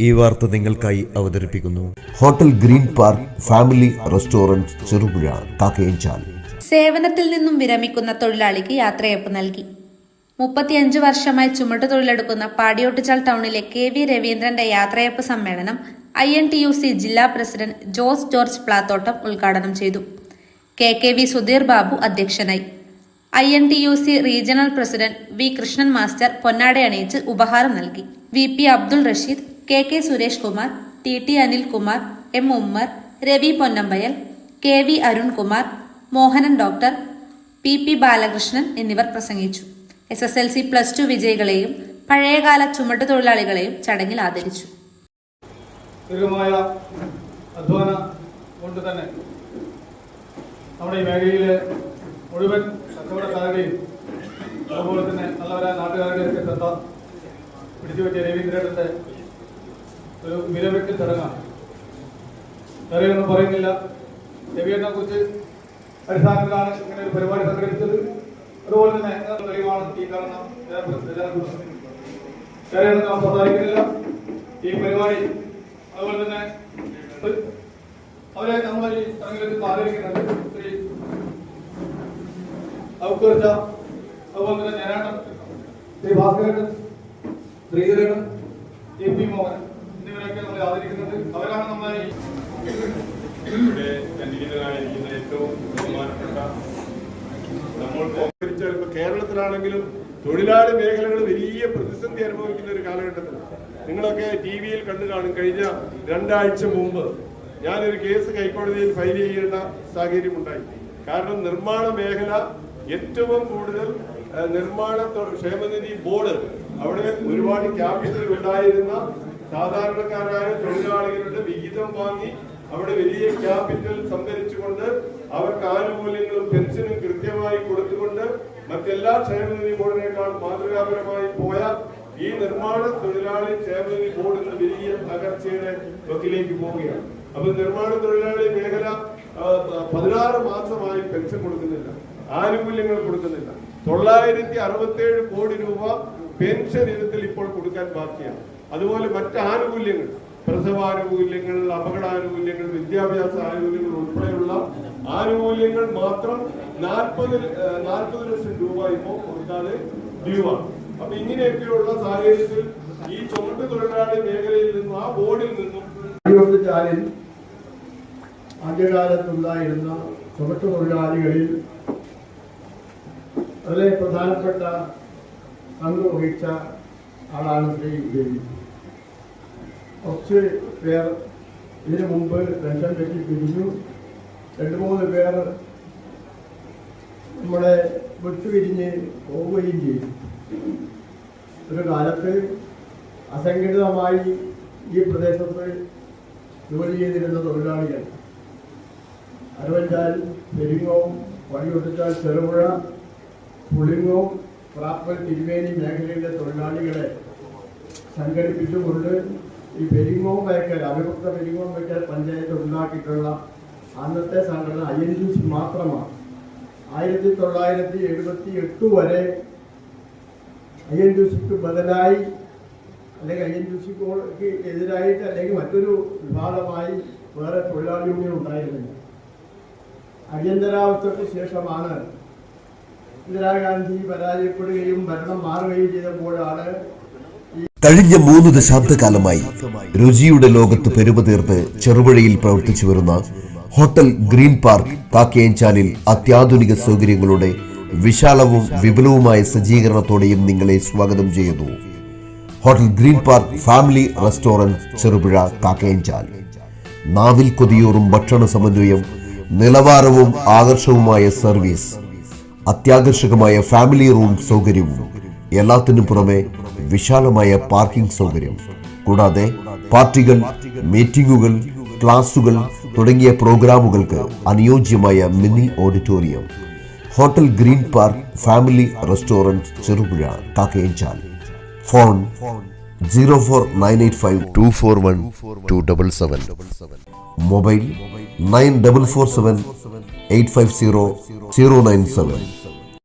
ഈ വാർത്ത നിങ്ങൾക്കായി അവതരിപ്പിക്കുന്നു hotel green park family restaurant Cherupuzha Kakkayanchal. സേവനത്തിൽ നിന്നും വിരമിക്കുന്ന തൊഴിലാളിക്ക് യാത്രയയപ്പ് നൽകി. 35 വർഷമായി ചുമട്ടുതൊഴിലെടുക്കുന്ന പാടിയോട്ടുചാൽ ടൗണിലെ KV രവീന്ദ്രന്റെ യാത്രയയപ്പ് സമ്മേളനം INTUC ജില്ലാ പ്രസിഡന്റ് ജോസ് ജോർജ് പ്ലാത്തോട്ടം ഉദ്ഘാടനം ചെയ്തു. KKV സുധീർ ബാബു അധ്യക്ഷനായി. INTUC regional president V Krishnan master പൊന്നാടയണിയിച്ച് ഉപഹാരം നൽകി. VP Abdul Rasheed, KK Suresh Kumar, TT Anilkumar, M Ummer, Ravi Ponnambayal, KV Arunkumar, Mohanan doctor, PP Balakrishnan എന്നിവർ പ്രസംഗിച്ചു. SSLC+2 വിജയികളെയും പഴയകാല ചുമട്ടുതൊഴിലാളികളെയും ചടങ്ങിൽ ആദരിച്ചു. ദീർഘമായ അധ്വാനം കൊണ്ട് തന്നെ നമ്മുടെ ഈ മേഖലയിലെ മുഴുവൻ കച്ചവടക്കാരുടെയും അതുപോലെ തന്നെ നല്ലവരായ നാട്ടുകാരുടെയൊക്കെ ശ്രദ്ധ പിടിച്ചുപറ്റിയ രവീന്ദ്രന്റെ ഒരു വിരവെട്ട് ചടങ്ങാണ്. വേറെയൊന്നും പറയുന്നില്ല. രവീന്ദ്രനെ കുറിച്ച് അടിസ്ഥാനത്തിലാണ് ഇങ്ങനെ ഒരു പരിപാടി സംഘടിപ്പിച്ചത്. അതുപോലെ തന്നെ തെളിവാണ് ഈ കാണുന്ന വേറെയൊന്നും നാം സംസാരിക്കുന്നില്ല. ഈ പരിപാടി അതുപോലെ തന്നെ അവരെ നമ്മൾ ഈ ചടങ്ങിലേക്ക് ആദരിക്കുന്നുണ്ട്. ശ്രീ ഔക്കുറിച്ച, അതുപോലെ തന്നെ ഞാനാട്ടൻ, ശ്രീ ഭാസ്കരൻ, ശ്രീധരൻ, AP മോഹൻ എന്നിവരൊക്കെ നമ്മളെ ആദരിക്കുന്നുണ്ട്. അവരാണ് നമ്മളെ ഇവിടെ കണ്ടിരിക്കുന്നതായിരിക്കുന്ന ഏറ്റവും ബഹുമാനപ്പെട്ട നമ്മൾ കേരളത്തിലാണെങ്കിലും തൊഴിലാളി മേഖലകൾ വലിയ പ്രതിസന്ധി അനുഭവിക്കുന്ന ഒരു കാലഘട്ടത്തിൽ നിങ്ങളൊക്കെ TV-യിൽ കണ്ടു കാണും. കഴിഞ്ഞ 2 ആഴ്ച മുമ്പ് ഞാനൊരു കേസ് ഹൈക്കോടതിയിൽ ഫയൽ ചെയ്യേണ്ട സാഹചര്യം ഉണ്ടായി. കാരണം നിർമ്മാണ മേഖല ഏറ്റവും കൂടുതൽ നിർമ്മാണ ക്ഷേമനിധി ബോർഡ് അവിടെ ഒരുപാട് ക്യാപിറ്റൽ ഉണ്ടായിരുന്ന സാധാരണക്കാരായ തൊഴിലാളികളുടെ വിഹിതം വാങ്ങി അവിടെ വലിയ ക്യാപിറ്റൽ സംഭരിച്ചുകൊണ്ട് അവർക്ക് ആനുകൂല്യങ്ങളും പെൻഷനും കൃത്യമായി കൊടുത്തുകൊണ്ട് മറ്റെല്ലാ ക്ഷേമനിധി ബോർഡിനേക്കാൾ മാതൃകാപരമായി പോയ ഈ നിർമ്മാണ തൊഴിലാളി ക്ഷേമനിധി ബോർഡ് എന്ന വലിയ തകർച്ചയുടെ വക്കിലേക്ക് പോവുകയാണ്. അപ്പൊ നിർമ്മാണ തൊഴിലാളി മേഖല 16 മാസമായി പെൻഷൻ കൊടുക്കുന്നില്ല, ആനുകൂല്യങ്ങൾ കൊടുക്കുന്നില്ല. 967 കോടി രൂപ പെൻഷൻ ഇനത്തിൽ ഇപ്പോൾ കൊടുക്കാൻ ബാക്കിയാണ്. അതുപോലെ മറ്റ് ആനുകൂല്യങ്ങൾ, പ്രസവാനുകൂല്യങ്ങൾ, അപകടാനുകൂല്യങ്ങൾ, വിദ്യാഭ്യാസ ആനുകൂല്യങ്ങൾ ഉൾപ്പെടെയുള്ള ആനുകൂല്യങ്ങൾ മാത്രം 40 ലക്ഷം രൂപ ഇപ്പോൾ കൊടുക്കാതെ ഡ്യൂവാണ്. അപ്പൊ ഇങ്ങനെയൊക്കെയുള്ള സാഹചര്യത്തിൽ ഈ ചുമട്ട് തൊഴിലാളി മേഖലയിൽ നിന്നും ആ ബോർഡിൽ നിന്നും ആദ്യകാലത്തുണ്ടായിരുന്ന ചുമട്ട് തൊഴിലാളികളിൽ വളരെ പ്രധാനപ്പെട്ട പങ്ക് വഹിച്ച ആളാണ് ശ്രീ ദേവി. കുറച്ച് പേർ ഇതിനു മുമ്പ് പെൻഷൻ പറ്റി പിരിഞ്ഞു. 2-3 പേർ നമ്മളെ വിട്ടുപിരിഞ്ഞ് പോവുകയും ചെയ്തു. ഒരു കാലത്ത് അസംഘടിതമായി ഈ പ്രദേശത്ത് ജോലി ചെയ്തിരുന്ന തൊഴിലാളികൾ അരവഞ്ചാൽ, പെരിങ്ങോം, പടിയൊട്ടിച്ചാൽ, ചെറുപുഴ, പുളിങ്ങോം, പ്രാപ്പൽ, തിരുവേനി മേഖലയിലെ തൊഴിലാളികളെ സംഘടിപ്പിച്ചുകൊണ്ട് ഈ പെരിങ്ങോം വയ്ക്കൽ, അവിഭക്ത പെരിങ്ങോം വയ്ക്കൽ പഞ്ചായത്ത് ഉണ്ടാക്കിയിട്ടുള്ള അന്നത്തെ സംഘടന INTUC മാത്രമാണ്. 1978 വരെ INTUCക്ക് ബദലായി അല്ലെങ്കിൽ INTUCക്ക് എതിരായിട്ട് അല്ലെങ്കിൽ മറ്റൊരു വിഭാഗമായി വേറെ തൊഴിലാളി യൂണിയൻ ഉണ്ടായിരുന്നില്ല. അടിയന്തരാവസ്ഥയ്ക്ക് ശേഷമാണ് ഇന്ദിരാഗാന്ധി പരാജയപ്പെടുകയും ഭരണം മാറുകയും ചെയ്തപ്പോഴാണ് കഴിഞ്ഞ 3 ദശാബ്ദകാലമായി രുചിയുടെ ലോകത്ത് പെരുമതീർത്ത് ചെറുപുഴയിൽ പ്രവർത്തിച്ചു വരുന്ന ഹോട്ടൽ ഗ്രീൻ പാർക്ക് കാക്കയഞ്ചാലിൽ അത്യാധുനിക സൗകര്യങ്ങളുടെ വിശാലവും വിപുലവുമായ സജ്ജീകരണത്തോടെയും നിങ്ങളെ സ്വാഗതം ചെയ്യുന്നു. Hotel green park family restaurant Cherupuzha Kakkayanchal. നാവിൽ കൊതിയൂറും ഭക്ഷണ സമന്വയം, നിലവാരവും ആകർഷകവുമായ സർവീസ്, അത്യാകർഷകമായ ഫാമിലി റൂം സൗകര്യവും, എല്ലാത്തിനും പുറമെ വിശാലമായ പാർക്കിംഗ് സൗകര്യം, കൂടാതെ പാർട്ടികൾ, മീറ്റിംഗുകൾ, ക്ലാസുകൾ തുടങ്ങിയ പ്രോഗ്രാമുകൾക്ക് അനുയോജ്യമായ mini auditorium. Hotel green park family restaurant Cherupuzha Kakkayanchal. Phone 04985241277. Mobile 9447 850 097.